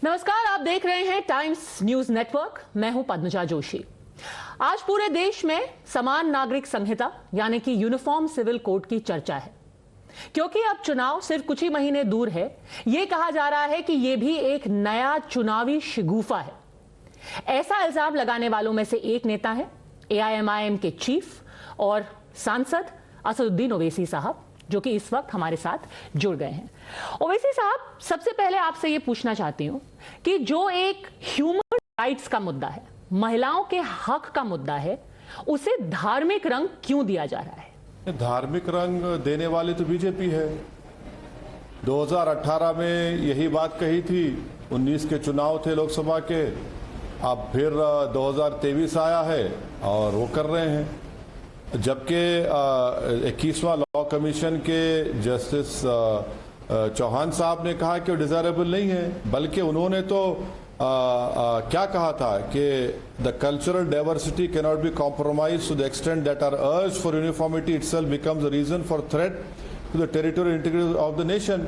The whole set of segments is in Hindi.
नमस्कार, आप देख रहे हैं टाइम्स न्यूज नेटवर्क। मैं हूं पद्मजा जोशी। आज पूरे देश में समान नागरिक संहिता यानी कि यूनिफॉर्म सिविल कोड की चर्चा है, क्योंकि अब चुनाव सिर्फ कुछ ही महीने दूर है। यह कहा जा रहा है कि यह भी एक नया चुनावी शिगुफा है। ऐसा इल्जाम लगाने वालों में से एक नेता है एआईएमआईएम के चीफ और सांसद असदुद्दीन ओवैसी साहब, जो कि इस वक्त हमारे साथ जुड़ गए हैं। ओवैसी साहब, सबसे पहले आपसे यह पूछना चाहती हूं कि जो एक ह्यूमन राइट्स का मुद्दा है, महिलाओं के हक का मुद्दा है, उसे धार्मिक रंग क्यों दिया जा रहा है? धार्मिक रंग देने वाली तो बीजेपी है। 2018 में यही बात कही थी, 19 के चुनाव थे लोकसभा के, अब फिर 2023 आया है और वो कर रहे हैं। जबकि 21वां लॉ कमीशन के जस्टिस चौहान साहब ने कहा कि वो डिजायरेबल नहीं है, बल्कि उन्होंने तो क्या कहा था कि the cultural diversity can not be compromise to the extent that our urge for uniformity itself becomes a reason for threat to the territorial integrity of the nation.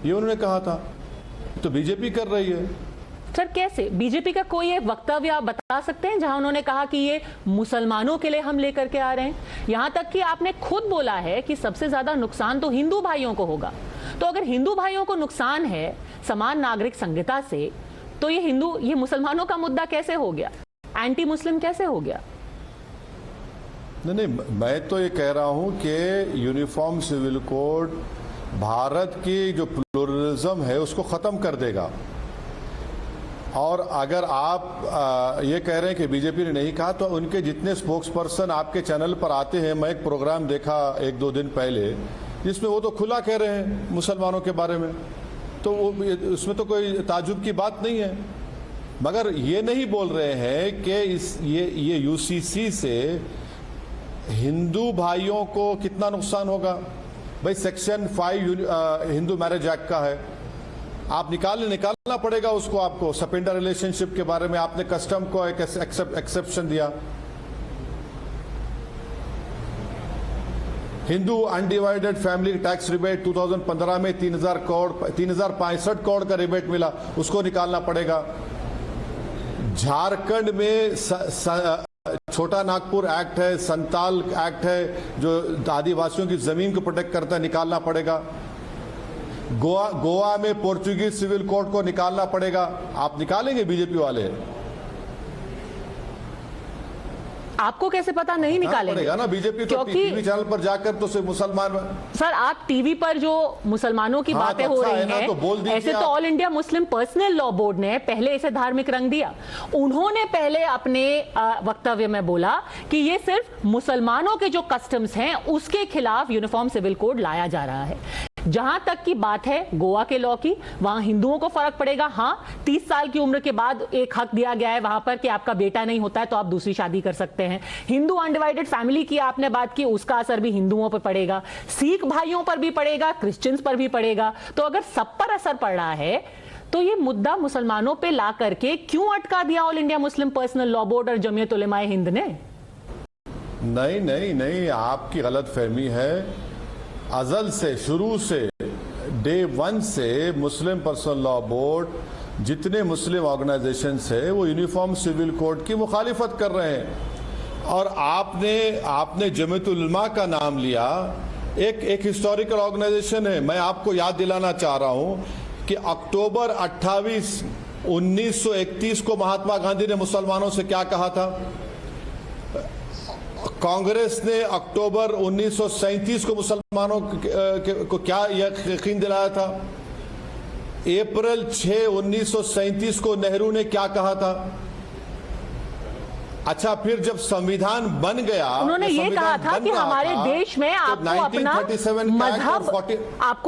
ये उन्होंने कहा था। तो बीजेपी कर रही है। सर, कैसे? बीजेपी का कोई एक वक्तव्य आप बता सकते हैं जहां उन्होंने कहा कि ये मुसलमानों के लिए हम लेकर के आ रहे हैं? यहां तक कि आपने खुद बोला है कि सबसे ज्यादा नुकसान तो हिंदू भाइयों को होगा। तो अगर हिंदू भाइयों को नुकसान है समान नागरिक संहिता से, तो ये मुसलमानों का मुद्दा कैसे हो गया? एंटी मुस्लिम कैसे हो गया? नहीं, मैं तो ये कह रहा हूं कि यूनिफॉर्म सिविल कोड भारत की जो प्लुरलिज्म है उसको खत्म कर देगा। और अगर आप ये कह रहे हैं कि बीजेपी ने नहीं कहा, तो उनके जितने स्पोक्स पर्सन आपके चैनल पर आते हैं, मैं एक प्रोग्राम देखा 1-2 दिन पहले जिसमें वो तो खुला कह रहे हैं मुसलमानों के बारे में, तो उसमें तो कोई ताजुब की बात नहीं है। मगर ये नहीं बोल रहे हैं कि ये यूसीसी से हिंदू भाइयों को कितना नुकसान होगा। भाई सेक्शन 5 हिंदू मैरिज एक्ट का है, आप निकालना पड़ेगा उसको। आपको सपेंडा रिलेशनशिप के बारे में आपने कस्टम को एक एक्सेप्शन दिया। Hindu undivided family tax rebate 2015 में 3065 करोड़ का रिबेट मिला, उसको निकालना पड़ेगा। झारखंड में छोटा नागपुर एक्ट है, संताल एक्ट है जो आदिवासियों की जमीन को प्रोटेक्ट करता है, निकालना पड़ेगा। गोवा में पोर्चुगीज सिविल कोड को निकालना पड़ेगा। आप निकालेंगे बीजेपी वाले? आपको कैसे पता नहीं निकालेंगे? पड़ेगा ना, बीजेपी तो टीवी चैनल पर जाकर तो सिर्फ मुसलमान। सर, आप टीवी पर जो मुसलमानों की बातें हो रही हैं, तो ऐसे तो all India Muslim personal law board ने पहले इसे धार्मिक रंग दिया। उन्होंने पहले अपने वक्तव्य में बोला कि ये सिर्फ मुसलमानों के जो कस्टम्स हैं उसके खिलाफ यूनिफॉर्म सिविल कोड लाया जा रहा है। जहां तक की बात है गोवा के लॉ की, वहां हिंदुओं को फर्क पड़ेगा। हाँ, 30 साल की उम्र के बाद एक हक दिया गया है वहां पर कि आपका बेटा नहीं होता है तो आप दूसरी शादी कर सकते हैं। हिंदू अनडिवाइडेड फैमिली की आपने बात की, उसका असर भी हिंदुओं पर पड़ेगा, सिख भाइयों पर भी पड़ेगा, क्रिश्चियंस पर भी पड़ेगा। तो अगर सब पर असर पड़ रहा है, तो ये मुद्दा मुसलमानों पे ला करके क्यों अटका दिया all India Muslim personal law board और जमीयत उलेमाए हिंद ने? नहीं, आपकी गलत फहमी है। अजल से, शुरू से, डे 1 से मुस्लिम पर्सनल लॉ बोर्ड जितने मुस्लिम ऑर्गेनाइजेशंस है वो यूनिफॉर्म सिविल कोड की मुखालिफत कर रहे हैं। और आपने जमीयत उलमा का नाम लिया, एक हिस्टोरिकल ऑर्गेनाइजेशन है। मैं आपको याद दिलाना चाह रहा हूं कि अक्टूबर 28, 1931 को महात्मा गांधी ने मुसलमानों से क्या कहा था। कांग्रेस ने अक्टूबर 1937 को मुसलमानों को क्या यकीन दिलाया था। अप्रैल 6, 1937 को नेहरू ने क्या कहा था। अच्छा, फिर जब संविधान बन गया, उन्होंने ये कहा था कि हमारे देश में आपको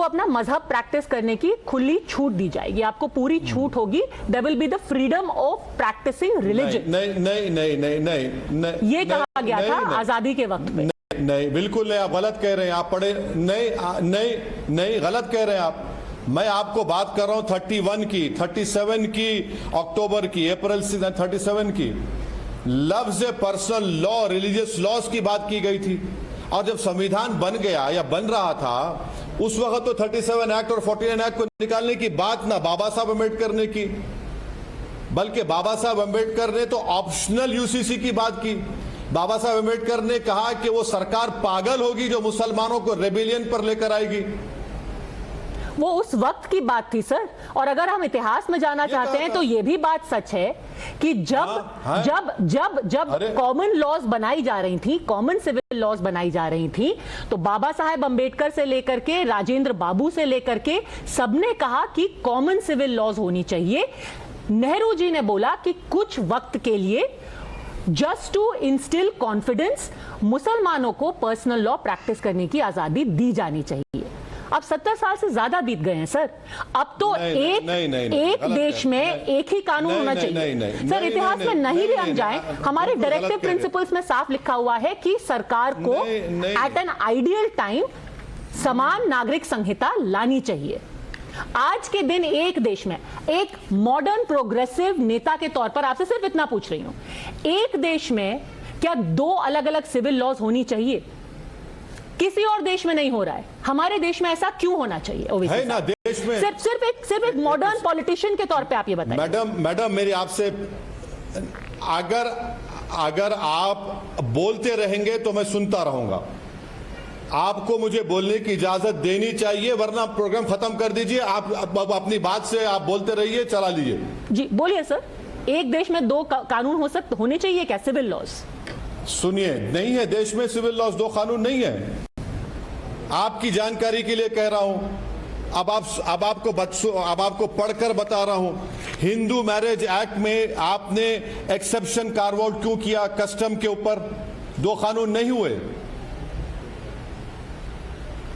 अपना मजहब प्रैक्टिस करने की खुली छूट दी जाएगी, आपको पूरी छूट होगी। There will be the freedom of practising religion. नहीं, ये कहा गया था आजादी के वक्त में। नहीं, बिल्कुल नहीं, आप गलत कह रहे हैं। आप पढ़े नहीं, गलत कह रहे हैं आप। मैं आपको बात कर रहा हूं 31 की, 37 की, अक्टूबर की, अप्रैल से 37 की। लफ्ज पर्सनल लॉ, रिलीजियस लॉज की बात की गई थी। और जब संविधान बन गया या बन रहा था उस वक्त तो 37 एक्ट और 49 एक्ट को निकालने की बात ना बाबा साहब अम्बेडकर ने की, बल्कि बाबा साहब अम्बेडकर ने तो ऑप्शनल यूसीसी की बात की। बाबा साहब अम्बेडकर ने कहा कि वो सरकार पागल होगी जो मुसलमानों को रेबेलियन पर लेकर आएगी। वो उस वक्त की बात थी सर, और अगर हम इतिहास में जाना चाहते हैं तो ये भी बात सच है कि जब कॉमन लॉज बनाई जा रही थी, कॉमन सिविल लॉज बनाई जा रही थी, तो बाबा साहेब अंबेडकर से लेकर के राजेंद्र बाबू से लेकर के सबने कहा कि कॉमन सिविल लॉज होनी चाहिए। नेहरू जी ने बोला कि कुछ वक्त के लिए जस्ट टू इंस्टिल कॉन्फिडेंस मुसलमानों को पर्सनल लॉ प्रैक्टिस करने की आजादी दी जानी चाहिए। अब 70 साल से ज्यादा बीत गए हैं सर, अब तो एक देश में एक ही कानून होना चाहिए। सर इतिहास में नहीं भी हम जाएं, हमारे डायरेक्टिव प्रिंसिपल्स में साफ लिखा हुआ है कि सरकार को एट एन आइडियल टाइम समान नागरिक संहिता लानी चाहिए। आज के दिन एक देश में एक मॉडर्न प्रोग्रेसिव नेता के तौर पर आपसे सिर्फ इतना पूछ रही हूं, एक देश में क्या 2 अलग अलग सिविल लॉज होनी चाहिए? किसी और देश में नहीं हो रहा है, हमारे देश में ऐसा क्यों होना चाहिए? है ना देश में सिर्फ एक मॉडर्न पॉलिटिशियन के तौर पे आप ये बताइए। मैडम मेरी आपसे, अगर आप बोलते रहेंगे तो मैं सुनता रहूंगा। आपको मुझे बोलने की इजाजत देनी चाहिए, वरना प्रोग्राम खत्म कर दीजिए। आप अपनी बात से आप बोलते रहिए, चला लीजिए। जी बोलिए सर, एक देश में 2 कानून होने चाहिए क्या, सिविल लॉज? सुनिए, नहीं है देश में सिविल लॉज, 2 कानून नहीं है। आपकी जानकारी के लिए कह रहा हूं, अब आपको पढ़कर बता रहा हूं। हिंदू मैरिज एक्ट में आपने एक्सेप्शन कार्व आउट क्यों किया कस्टम के ऊपर? 2 कानून नहीं हुए।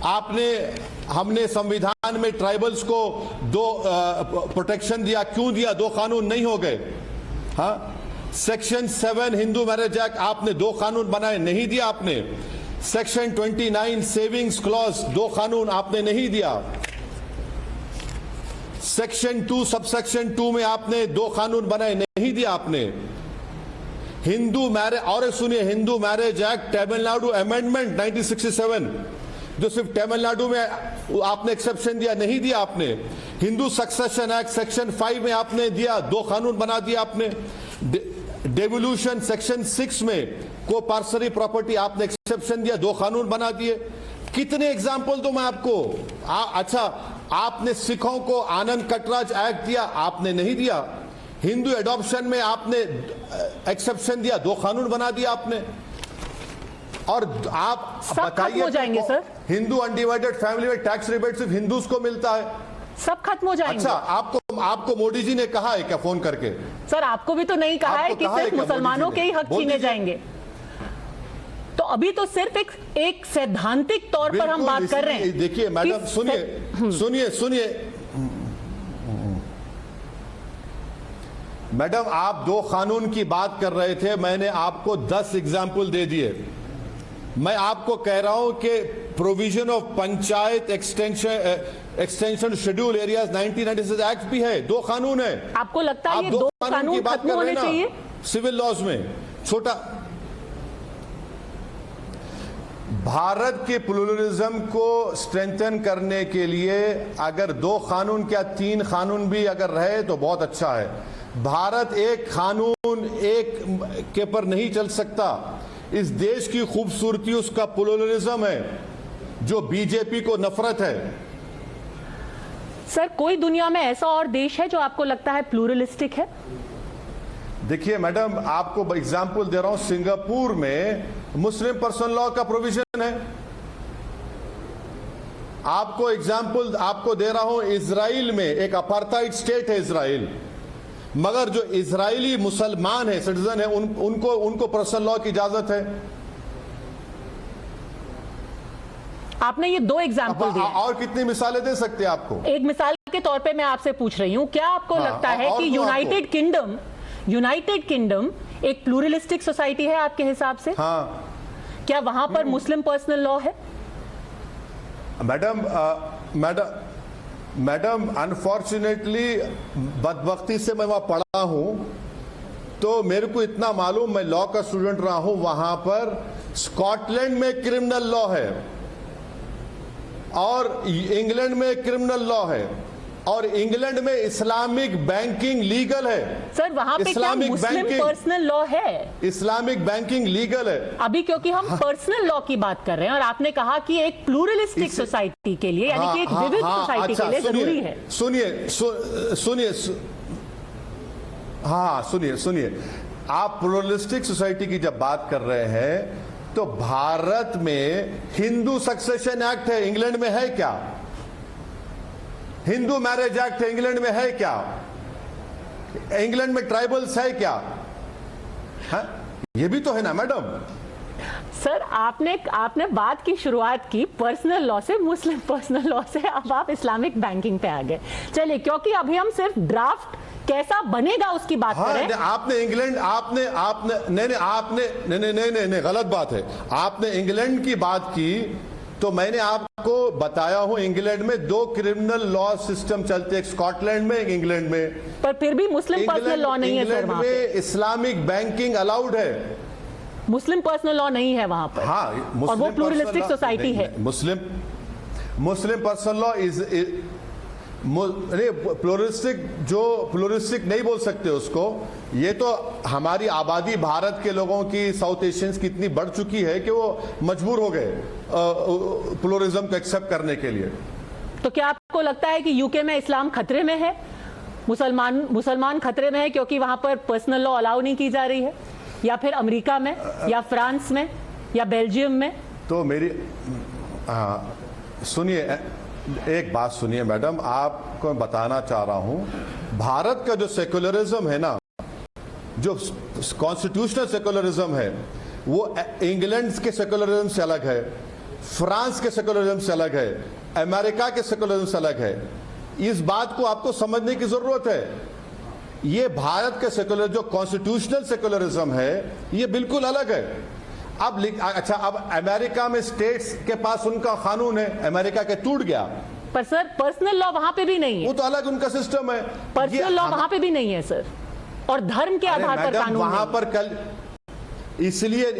हमने संविधान में ट्राइबल्स को 2 प्रोटेक्शन दिया, क्यों दिया? 2 कानून नहीं हो गए। हाँ, सेक्शन 7 हिंदू मैरिज एक्ट आपने 2 कानून बनाए, नहीं दिया आपने। सेक्शन 29 सेविंग्स क्लॉज 2 कानून आपने नहीं दिया। सेक्शन 2 सबसेक्शन 2 में आपने 2 कानून बनाए, नहीं दिया आपने। हिंदू मैरिज, और सुनिए, Hindu marriage act Tamil Nadu amendment 1967 जो सिर्फ तमिलनाडु में आपने एक्सेप्शन दिया, नहीं दिया आपने। हिंदू सक्सेशन एक्ट सेक्शन 5 में आपने दिया, 2 कानून बना दिया आपने। डेवोल्यूशन सेक्शन 6 में को पार्सरी प्रॉपर्टी आपने एक्सेप्शन दिया, 2 कानून बना दिए। कितने एग्जाम्पल दो मैं आपको? अच्छा, आपने सिखों को आनंद कटराज एक्ट दिया, आपने नहीं दिया। हिंदू एडॉप्शन में आपने एक्सेप्शन दिया, 2 कानून बना दिया आपने। और आप बताइए, हो जाएंगे सर, हिंदू अनडिवाइडेड फैमिली में टैक्स रिबेट सिर्फ हिंदूज को मिलता है, सब खत्म हो जाएंगे। अच्छा, आपको मोदी जी ने कहा है क्या फोन करके? सर आपको भी तो नहीं कहा है कि सिर्फ मुसलमानों के ही हक छीने जाएंगे। तो अभी तो सिर्फ एक सैद्धांतिक तौर पर हम बात कर रहे हैं। देखिए मैडम, सुनिए मैडम, आप 2 कानून की बात कर रहे थे, मैंने आपको 10 एग्जाम्पल दे दिए। मैं आपको कह रहा हूं कि provision of panchayat extension schedule areas 1996 act भी है, 2 कानून है। आपको लगता है ये 2 कानून खत्म होने चाहिए सिविल लॉज में? छोटा भारत के प्लूरलिज्म को स्ट्रेंथन करने के लिए अगर 2 कानून क्या 3 कानून भी अगर रहे तो बहुत अच्छा है। भारत एक कानून एक के पर नहीं चल सकता। इस देश की खूबसूरती उसका प्लूरलिज्म है, जो बीजेपी को नफरत है। सर कोई दुनिया में ऐसा और देश है जो आपको लगता है प्लूरलिस्टिक है? देखिए मैडम, आपको एग्जाम्पल दे रहा हूं, सिंगापुर में मुस्लिम पर्सनल लॉ का प्रोविजन है। आपको एग्जाम्पल आपको दे रहा हूं, इजराइल में एक अपार्थाइड स्टेट है इजराइल, मगर जो इजरायली मुसलमान है, सिटीजन है, उनको पर्सनल लॉ की इजाजत है। आपने ये 2 एग्जाम्पल दिए, और कितनी मिसालें दे सकते हैं आपको? एक मिसाल के तौर पे मैं आपसे पूछ रही हूं, क्या आपको लगता है कि यूनाइटेड किंगडम एक प्लूरलिस्टिक सोसाइटी है आपके हिसाब से? हाँ। क्या वहां पर मुस्लिम पर्सनल लॉ है? मैडम अनफॉर्चुनेटली बदबख्ती से मैं वहां पढ़ा हूं, तो मेरे को इतना मालूम, मैं लॉ का स्टूडेंट रहा हूं, वहां पर स्कॉटलैंड में क्रिमिनल लॉ है और इंग्लैंड में क्रिमिनल लॉ है और इंग्लैंड में इस्लामिक बैंकिंग लीगल है। सर वहां पे क्या मुस्लिम पर्सनल लॉ है? इस्लामिक बैंकिंग लीगल है अभी, क्योंकि हम पर्सनल लॉ की बात कर रहे हैं और आपने कहा कि एक प्लूरलिस्टिक सोसाइटी के लिए, यानी कि एक विविध सोसाइटी के लिए जरूरी है। सुनिए, आप प्लूरलिस्टिक सोसाइटी की जब बात कर रहे हैं तो भारत में हिंदू सक्सेशन एक्ट है, इंग्लैंड में है क्या? हिंदू मैरिज एक्ट है, इंग्लैंड में है क्या? इंग्लैंड में ट्राइबल्स है क्या? है? ये भी तो है ना मैडम। सर आपने बात की शुरुआत की पर्सनल लॉ से, मुस्लिम पर्सनल लॉ से, अब आप इस्लामिक बैंकिंग पे आ गए। चलिए, क्योंकि अभी हम सिर्फ ड्राफ्ट कैसा बनेगा उसकी बात कर रहे हैं। आपने इंग्लैंड नहीं, गलत बात है। आपने इंग्लैंड की बात की तो मैंने आपको बताया हूं इंग्लैंड में 2 क्रिमिनल लॉ सिस्टम चलते, एक स्कॉटलैंड में, एक इंग्लैंड में। पर फिर भी मुस्लिम पर्सनल लॉ नहीं है सर वहां पे। इस्लामिक बैंकिंग अलाउड है, मुस्लिम पर्सनल लॉ नहीं है वहां पर। हाँ, और वो प्लूरलिस्टिक सोसाइटी है। मुस्लिम पर्सनल लॉ इज प्लूरलिस्टिक नहीं बोल सकते उसको। ये तो हमारी आबादी भारत के लोगों की, साउथ एशियंस की इतनी बढ़ चुकी है कि वो मजबूर हो गए प्लूरलिज्म को एक्सेप्ट करने के लिए। तो क्या आपको लगता है कि यूके में इस्लाम खतरे में है, मुसलमान खतरे में है क्योंकि वहां पर पर्सनल लॉ अलाउ नहीं की जा रही है, या फिर अमेरिका में, या फ्रांस में, या बेल्जियम में? तो मेरी सुनिए, एक बात सुनिए मैडम, आपको मैं बताना चाह रहा हूं, भारत का जो सेकुलरिज्म है ना, जो कॉन्स्टिट्यूशनल सेकुलरिज्म है, वो इंग्लैंड के सेकुलरिज्म से अलग है, फ्रांस के सेकुलरिज्म से अलग है, अमेरिका के सेकुलरिज्म से अलग है। इस बात को आपको समझने की जरूरत है। ये भारत के सेकुलर, जो कॉन्स्टिट्यूशनल सेकुलरिज्म है, ये बिल्कुल अलग है। अच्छा, अब अमेरिका में स्टेट्स के पास उनका कानून है, अमेरिका के टूट गया, पर सर पर्सनल लॉ वहां पे भी नहीं है। वो तो अलग उनका सिस्टम है। पर्सनल लॉ वहां पे भी नहीं है सर, और धर्म के आधार पर कानून वहां पर कल इसीलिए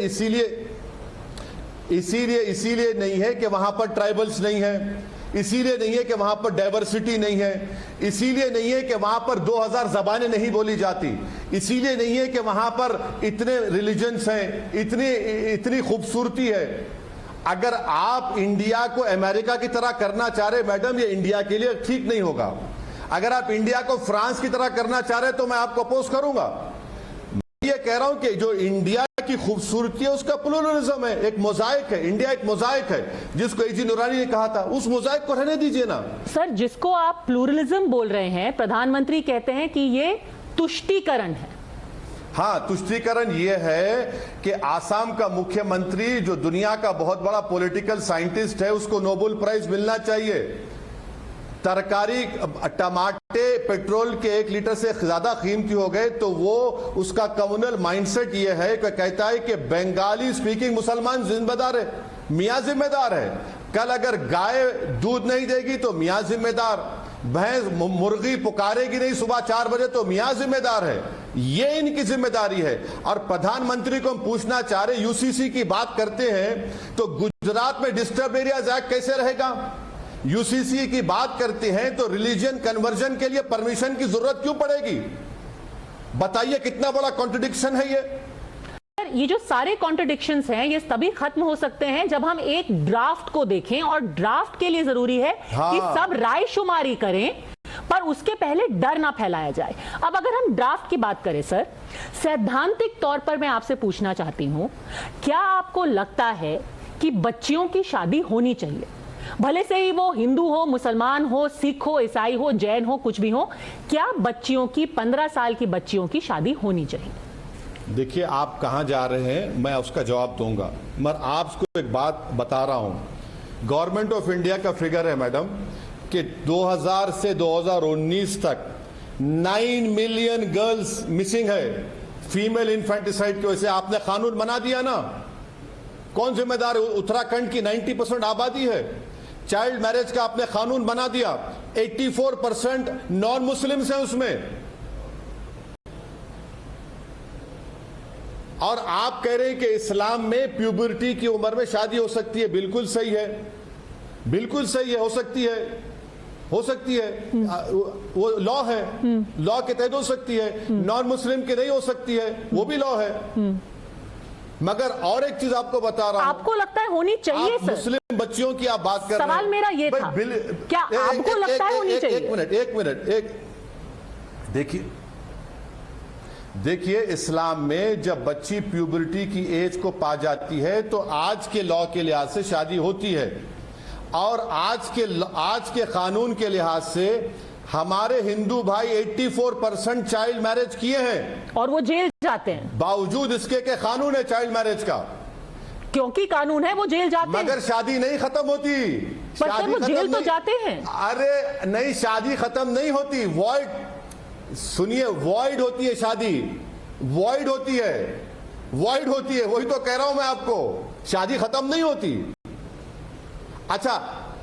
नहीं है कि वहां पर ट्राइबल्स नहीं है, इसीलिए नहीं है कि वहां पर डाइवर्सिटी नहीं है, इसीलिए नहीं है कि वहां पर 2000 जबानें नहीं बोली जाती, इसीलिए नहीं है कि वहां पर इतने रिलीजन्स हैं, इतनी खूबसूरती है। अगर आप इंडिया को अमेरिका की तरह करना चाह रहे मैडम, ये इंडिया के लिए ठीक नहीं होगा। अगर आप इंडिया को फ्रांस की तरह करना चाह रहे तो मैं आपको अपोज करूंगा। मैं ये कह रहा हूं कि जो इंडिया की खूबसूरती है उसका प्लूरलिज्म है, एक मोजाइक है। इंडिया एक मोजाइक है, जिसको एजी नूरानी ने कहा था, उस मोजाइक को रहने दीजिए ना। सर, जिसको आप प्लूरलिज्म बोल रहे हैं, प्रधानमंत्री कहते हैं कि ये तुष्टीकरण है। हाँ, तुष्टीकरण ये है कि आसाम का मुख्यमंत्री, जो दुनिया का बहुत बड़ा पॉलिटिकल साइंटिस्ट है, उसको नोबेल प्राइज मिलना चाहिए। तरकारी, टमाटे पेट्रोल के 1 लीटर से ज्यादा कीमती हो गए तो वो, उसका कम्युनल माइंडसेट ये है कि कहता है कि बंगाली स्पीकिंग मुसलमान जिम्मेदार है, मियाँ जिम्मेदार है। कल अगर गाय दूध नहीं देगी तो मियाँ जिम्मेदार, भैंस मुर्गी पुकारेगी नहीं सुबह 4 बजे तो मियाँ जिम्मेदार है। ये इनकी जिम्मेदारी है। और प्रधानमंत्री को हम पूछना चाह रहे, यूसीसी की बात करते हैं तो गुजरात में डिस्टर्ब एरियाज एक्ट कैसे रहेगा? यूसीसी की बात करते हैं तो रिलीजियन कन्वर्जन के लिए परमिशन की जरूरत क्यों पड़ेगी? बताइए, कितना बड़ा कॉन्ट्रडिक्शन है ये। ये जो सारे कॉन्ट्रडिक्शंस हैं, ये तभी खत्म हो सकते हैं जब हम एक ड्राफ्ट को देखें, और ड्राफ्ट के लिए जरूरी है कि सब राय शुमारी करें, पर उसके पहले डर ना फैलाया जाए। अब अगर हम ड्राफ्ट की बात करें सर, सैद्धांतिक तौर पर मैं आपसे पूछना चाहती हूं, क्या आपको लगता है कि बच्चियों की शादी होनी चाहिए? भले से ही वो हिंदू हो, मुसलमान हो, सिख हो, ईसाई हो, जैन हो, कुछ भी हो, क्या बच्चियों की, 15 साल की बच्चियों की शादी होनी चाहिए? देखिए, आप कहां जा रहे हैं, मैं उसका जवाब दूंगा, मगर आपको एक बात बता रहा हूं। गवर्नमेंट ऑफ इंडिया का फिगर है मैडम कि 2000 से 2019 तक 9 मिलियन गर्ल्स मिसिंग है फीमेल इन्फेंटिसाइड की वजह से। आपने कानून बना दिया ना, कौन जिम्मेदार है? उत्तराखंड की 90% आबादी है, चाइल्ड मैरिज का आपने कानून बना दिया, 84% नॉन मुस्लिम्स हैं उसमें। और आप कह रहे हैं कि इस्लाम में प्यूबर्टी की उम्र में शादी हो सकती है, बिल्कुल सही है। बिल्कुल सही है, हो सकती है वो लॉ है, लॉ के तहत हो सकती है, नॉन मुस्लिम के नहीं हो सकती है, वो भी लॉ है। मगर और एक चीज आपको बता रहा हूं, आपको लगता है होनी चाहिए सर? मुस्लिम बच्चियों की आप बात कर रहे हैं, सवाल मेरा ये था, क्या आपको लगता है होनी चाहिए? एक मिनट देखिए इस्लाम में जब बच्ची प्यूबर्टी की एज को पा जाती है तो आज के लॉ के लिहाज से शादी होती है, और आज के कानून के लिहाज से हमारे हिंदू भाई 84% चाइल्ड मैरिज किए हैं, और वो जेल जाते हैं बावजूद इसके के कानून है चाइल्ड मैरिज का, क्योंकि कानून है वो जेल जाते हैं। मगर शादी नहीं खत्म होती। पर सर वो जेल तो जाते हैं। अरे नहीं, शादी खत्म नहीं होती, वॉइड, सुनिए, वॉइड होती है शादी, वॉइड होती है, वही तो कह रहा हूं मैं आपको, शादी खत्म नहीं होती। अच्छा,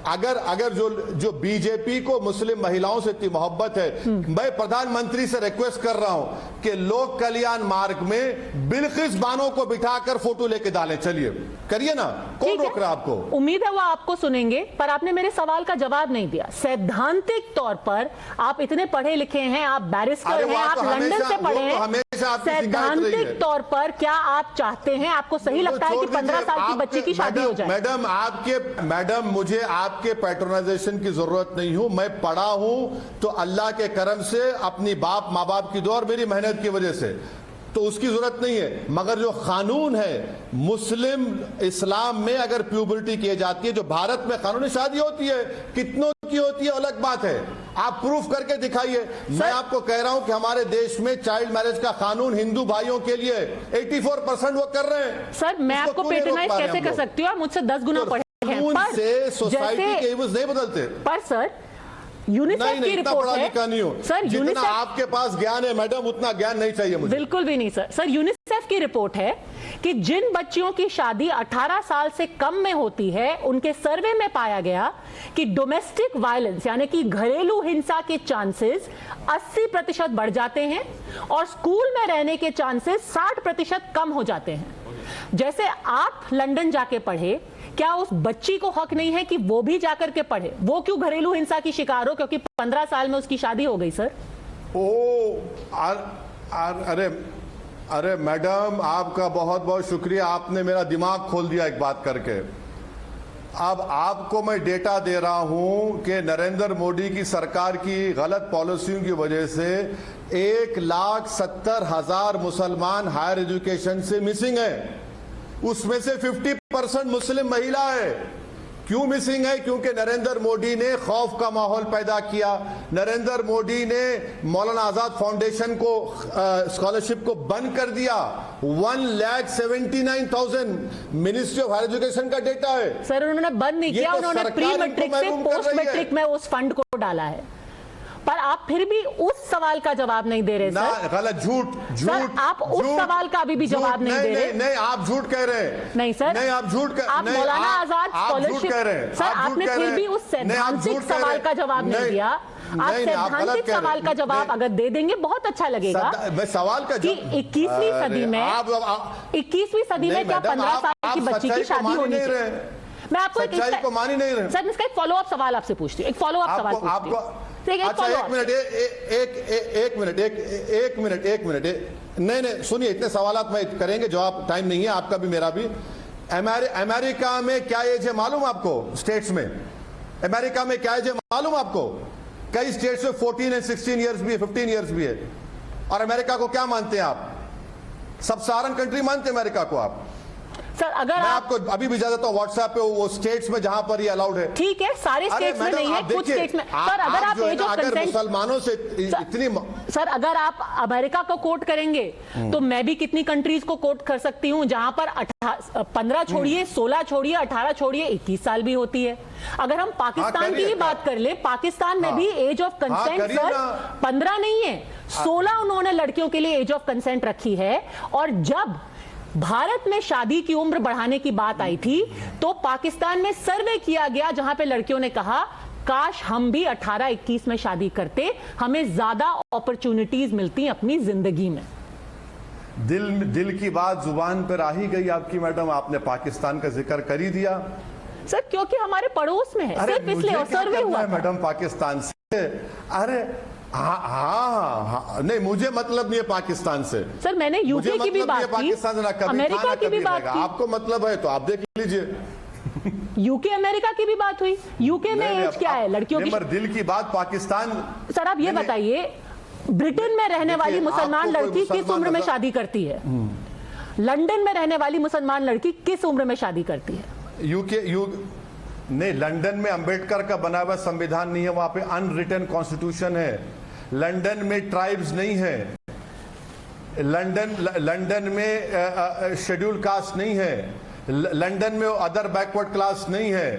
अगर जो बीजेपी को मुस्लिम महिलाओं से इतनी मोहब्बत है, मैं प्रधानमंत्री से रिक्वेस्ट कर रहा हूं कि लोक कल्याण मार्ग में बिल्किस बानो को बिठाकर फोटो लेके डालें, चलिए करिए ना, कौन रोक रहा है आपको? उम्मीद है वो आपको सुनेंगे, पर आपने मेरे सवाल का जवाब नहीं दिया। सैद्धांतिक तौर पर आप इतने पढ़े लिखे हैं, आप बैरिस्टर हैं, आप लंदन से पढ़े हैं, सैद्धांतिक तौर पर क्या आप चाहते हैं, आपको सही लगता है कि 15 साल की बच्ची की शादी हो जाए? मैडम मुझे आपके पैट्रोनाइजेशन की जरूरत नहीं हूं, मैं पढ़ा हूं तो अल्लाह के करम से, अपनी माँ बाप की दुआ और मेरी मेहनत की वजह से, तो उसकी जरूरत नहीं है। मगर जो कानून है मुस्लिम इस्लाम में, अगर प्यूबर्टी की जाती है, जो भारत में कानूनी शादी होती है, कितनों की होती है अलग बात है, आप प्रूफ करके दिखाइए। मैं आपको कह रहा हूं कि हमारे देश में चाइल्ड मैरिज का कानून हिंदू भाइयों के लिए 84% वो कर रहे हैं। सर मैं आपको पेट्रोनाइज कैसे कर सकती हूँ? मुझसे 10 गुना पढ़े हैं, से सोसाइटी के इमेज नहीं बदलते। पर सर यूनिसेफ की रिपोर्ट है, नहीं हो सर जितना आपके पास ज्ञान है मैडम, उतना ज्ञान नहीं चाहिए मुझे। बिल्कुल भी नहीं सर यूनिसेफ की रिपोर्ट है कि जिन बच्चियों की शादी 18 साल से कम में होती है, उनके सर्वे में पाया गया कि डोमेस्टिक वायलेंस यानी कि घरेलू हिंसा के चांसेस 80% बढ़ जाते हैं और स्कूल में रहने के चांसेस 60% कम हो जाते हैं। जैसे आप लंदन जाके पढ़े, क्या उस बच्ची को हक नहीं है कि वो भी जाकर के पढ़े? वो क्यों घरेलू हिंसा की शिकार हो क्योंकि 15 साल में उसकी शादी हो गई? सर अरे मैडम, आपका बहुत बहुत शुक्रिया, आपने मेरा दिमाग खोल दिया एक बात करके। अब आपको मैं डेटा दे रहा हूं कि नरेंद्र मोदी की सरकार की गलत पॉलिसियों की वजह से 1,70,000 मुसलमान हायर एजुकेशन से मिसिंग है, उसमें से 50% मुस्लिम महिला है। क्यों मिसिंग है? क्योंकि नरेंद्र मोदी ने खौफ का माहौल पैदा किया, नरेंद्र मोदी ने मौलाना आजाद फाउंडेशन को स्कॉलरशिप को बंद कर दिया। 1,79,000 मिनिस्ट्री ऑफ हायर एजुकेशन का डेटा है। सर उन्होंने बंद नहीं किया, उन्होंने प्री मैट्रिक से पोस्ट मैट्रिक में उस फंड को डाला है। पर आप फिर भी उस सवाल का जवाब नहीं दे रहे सर। गलत, झूठ सर, आप उस सवाल का अभी भी जवाब नहीं दे रहे। नहीं, आप झूठ कह रहे हैं। नहीं सर, नहीं आप झूठ कह, आप मौलाना आजाद स्कॉलरशिप कह रहे हैं सर, आपने फिर भी उस सैद्धांतिक सवाल का जवाब नहीं दिया। आप सैद्धांतिक सवाल का जवाब अगर दे देंगे बहुत अच्छा लगेगा। मैं सवाल का कि 21वीं सदी में 21वीं सदी में क्या 15 साल की बच्ची की शादी होनी चाहिए? मैं आपको को मान ही नहीं रहे सर, इसका एक फॉलो अप सवाल आपसे पूछती हूँ, एक फॉलो अप सवाल पूछती हूँ। अच्छा एक मिनट नहीं सुनिए, इतने सवालात में करेंगे, जवाब टाइम नहीं है आपका भी मेरा भी। अमेरिका में क्या एज है मालूम आपको? स्टेट्स में अमेरिका में क्या एज है मालूम आपको? कई स्टेट्स में 14 एंड 16 इयर्स भी है, 15 इयर्स भी है। और अमेरिका को क्या मानते हैं आप? सब सारण कंट्री मानते हैं अमेरिका को आप? सर अगर मैं आपको अभी भी ज्यादा तो व्हाट्सएप पे वो स्टेट्स में जहां पर ये अलाउड है। ठीक है, सारे स्टेट्स में नहीं है, कुछ स्टेट्स में। सर अगर आप एज ऑफ कंसेंट मुसलमानों से इतनी सर अगर आप अमेरिका को कोट करेंगे तो मैं भी कितनी कंट्रीज को कोट कर सकती हूं जहां पर 15 छोड़िए, 16 छोड़िए, 18 छोड़िए, 21 साल भी होती है। अगर हम पाकिस्तान की ही बात कर ले, पाकिस्तान में भी एज ऑफ कंसेंट सर 15 नहीं है, 16 उन्होंने लड़कियों के लिए एज ऑफ कंसेंट रखी है। और जब भारत में शादी की उम्र बढ़ाने की बात आई थी तो पाकिस्तान में सर्वे किया गया जहां पे लड़कियों ने कहा काश हम भी 18-21 में शादी करते, हमें ज्यादा अपॉर्चुनिटीज मिलती अपनी जिंदगी में। दिल की बात जुबान पर आ ही गई आपकी मैडम, आपने पाकिस्तान का जिक्र कर ही दिया। सर क्योंकि हमारे पड़ोस में है, सिर्फ इसलिए। और सर्वे हुआ मैडम पाकिस्तान से, अरे हाँ, नहीं मुझे मतलब नहीं है पाकिस्तान से। सर मैंने यूके की भी बात की, अमेरिका की भी बात की। आपको मतलब है तो आप देख लीजिए। यूके अमेरिका की भी बात हुई। यूके में एज क्या है लड़कियों की? दिल की बात पाकिस्तान। सर आप ये बताइए, ब्रिटेन में रहने वाली मुसलमान लड़की किस उम्र में शादी करती है? लंदन में रहने वाली मुसलमान लड़की किस उम्र में शादी करती है? नहीं, लंदन में अंबेडकर का बना हुआ संविधान नहीं है, वहां पे अनरिटन कॉन्स्टिट्यूशन है। लंदन में ट्राइब्स नहीं है, लंदन में शेड्यूल कास्ट नहीं है, लंदन में अदर बैकवर्ड क्लास नहीं है,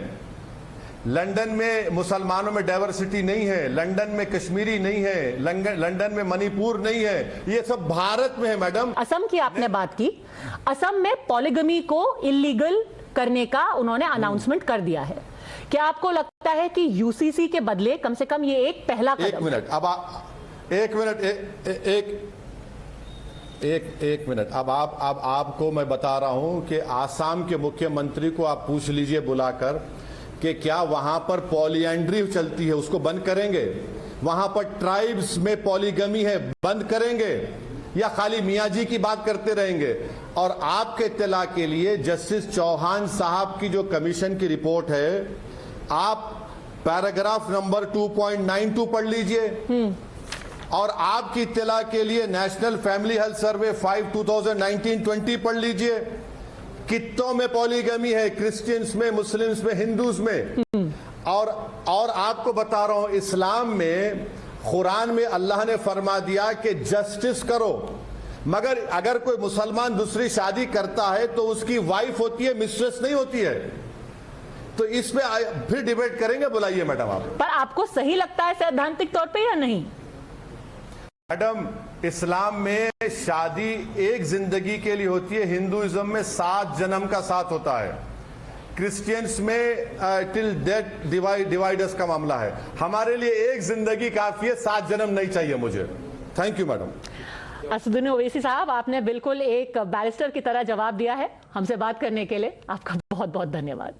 लंदन में मुसलमानों में डाइवर्सिटी नहीं है, लंदन में कश्मीरी नहीं है, लंदन में मणिपुर नहीं है, ये सब भारत में है मैडम। असम की आपने बात की, असम में पॉलीगमी को इलीगल करने का उन्होंने अनाउंसमेंट कर दिया है। क्या आपको लगता है कि यूसीसी के बदले कम से कम ये एक पहला कदम? एक मिनट अब आपको मैं बता रहा हूं कि आसाम के मुख्यमंत्री को आप पूछ लीजिए बुलाकर कि क्या वहां पर पॉलीएंड्री चलती है, उसको बंद करेंगे? वहां पर ट्राइब्स में पॉलीगमी है, बंद करेंगे या खाली मियाँ जी की बात करते रहेंगे? और आपके इत्तला के लिए जस्टिस चौहान साहब की जो कमीशन की रिपोर्ट है, आप पैराग्राफ नंबर 2.92 पढ़ लीजिए। और आपकी इत्तला के लिए नेशनल फैमिली हेल्थ सर्वे 5/2019-20 पढ़ लीजिए। कितनों में पॉलीगमी है, क्रिश्चियंस में, मुस्लिम्स में, हिंदूज में। और आपको बता रहा हूं, इस्लाम में कुरान में अल्लाह ने फरमा दिया कि जस्टिस करो, मगर अगर कोई मुसलमान दूसरी शादी करता है तो उसकी वाइफ होती है, मिस्ट्रेस नहीं होती है। तो इसमें फिर डिबेट करेंगे, बुलाइए मैडम आप। पर आपको सही लगता है सैद्धांतिक तौर पे या नहीं? मैडम, इस्लाम में शादी एक जिंदगी के लिए होती है, हिंदुइज्म में 7 जन्म का साथ होता है, क्रिश्चियंस में टिल डेथ डिवाइडर्स का मामला है। हमारे लिए एक जिंदगी काफी है, 7 जन्म नहीं चाहिए मुझे। Thank you madam. Asaduddin Owaisi साहब, आपने बिल्कुल एक बैरिस्टर की तरह जवाब दिया है। हमसे बात करने के लिए आपका बहुत बहुत धन्यवाद।